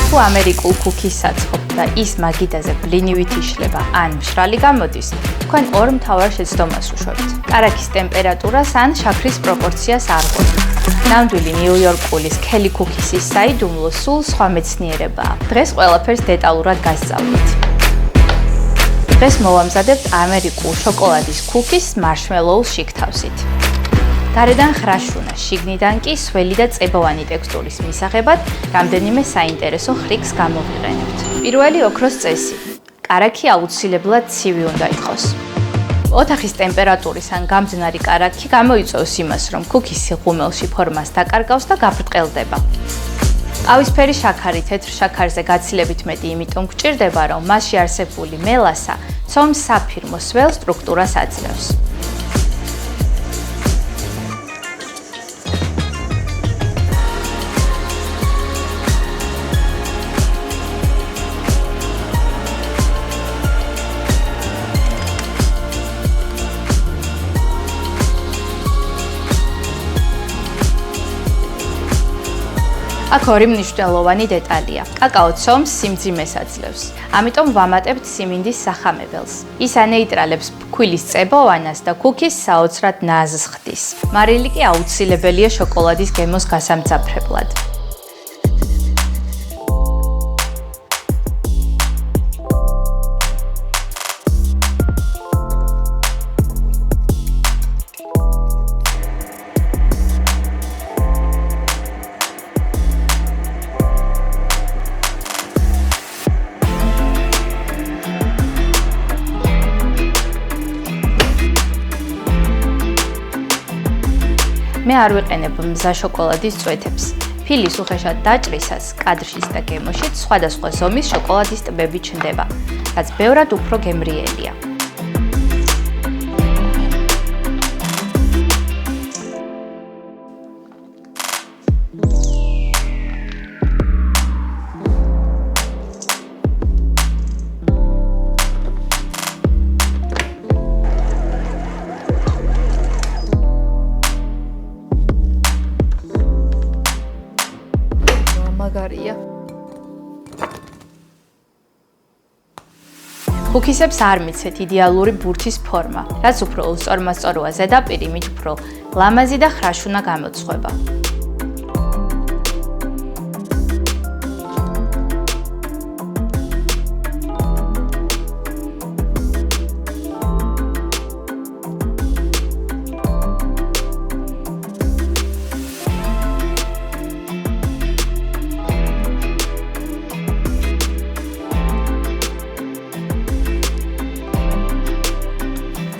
თუ ამერიკულ კუკის საწყობ და ის მაგიდაზე ბლინივით იშლება ან მშრალი გამოდის, თქვენ ორ მთავარ შეცდომას უშვებთ. კარაქის ტემპერატურას ან შაქრის პროპორციას არღოთ. ნამდვილი ნიუ-იორკული სქელი კუკისის საიდუმლო სულ სხვა მეცნიერებაა. დღეს ყველაფერს დეტალურად გასწავლით. დღეს მოვამზადებთ ამერიკულ შოკოლადის კუკის მარშმელოუს შიგთავსით. გარედან ხრაშუნა, შიგნიდან კი სველი და წებოვანი ტექსტურის მისაღებად რამდენიმე საინტერესო ხრიკს გამოვიყენებთ. პირველი ოქროს წესი. კარაქი აუცილებლად ცივი უნდა იყოს. ოთახის ტემპერატურის ან გამძნარი კარაქი გამოიწვევს იმას, რომ კუკის სიღუმელში ფორმას დაკარგავს და გაბრტყელდება. ყავისფერი შაქარი თეთრ შაქარზე გაცილებით მეტი იმიტომ გვჭირდება, რომ მასში არსებული მელასა ცომს საფირმო სველ სტრუქტურას აძლევს. აქ ორი მნიშვნელოვანი დეტალია. კაკაო ცომს სიმძიმეს აძლევს. ამიტომ ვამატებთ სიმინდის სახამებელს. ის ანეიტრალებს ფქვილის წებოვანას და კუკის საოცრად ნაზს ხდის. მარილი კი აუცილებელია შოკოლადის გემოს გასამძაფრებლად. მე არ ვიყენებ მზა შოკოლადის წვეთებს. ფილის უხეშად დაჭრისას, კადრშიც და გემოშიც სხვადასხვა ზომის შოკოლადის ტბები ჩნდება, რაც ბევრად უფრო გემრიელია. მაგარია. კუკისებს არ მიცეთ იდეალური ბურთის ფორმა, რაც უფრო უსწორმასწოროა ზედაპირი, მით უფრო ლამაზი და ხრაშუნა გამოცხება.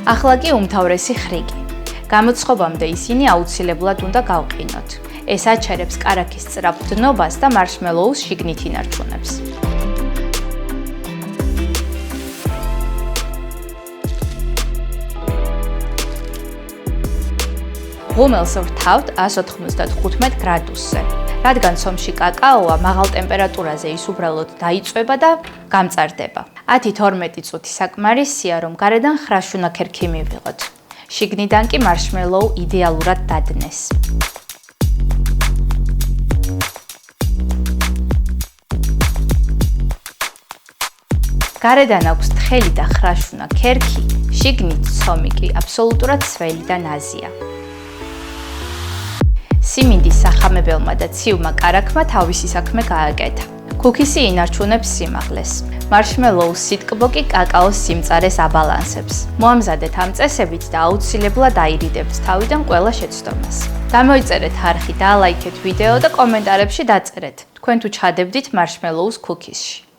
ახლა კი უმთავრესი ხრიკი. გამოცხობამდე ისინი აუცილებლად უნდა გავყინოთ. ეს აჩერებს კარაქის სწრაფ დნობას და მარშმელოუს შიგნით ინარჩუნებს. ღუმელს ვრთავთ 195 გრადუსზე. რადგან ცომში კაკაოა, მაღალ ტემპერატურაზე ის უბრალოდ დაიწვება და გამწარდება. 10-12 წუთი საკმარისია, რომ გარედან ხრაშუნა ქერქი მივიღოთ. შიგნიდან კი მარშმელოუ იდეალურად დადნეს. გარედან აქვს თხელი და ხრაშუნა ქერქი, შიგნით ცომი კი აბსოლუტურად სველი და ნაზია. სიმინდის სახამებელმა და ცივმა კარაქმა თავისი საქმე გააკეთა. კუკისი ინარჩუნებს სიმაღლეს. მარშმელოუს სიტკბო კი კაკაოს სიმწარეს აბალანსებს. მოამზადეთ ამ წესებით და აუცილებლად აირიდებთ თავიდან ყველა შეცდომას. გამოიწერეთ არხი, დალაიქეთ ვიდეო და კომენტარებში დაწერეთ, თქვენ თუ ჩადებდით მარშმელოუს კუკისში.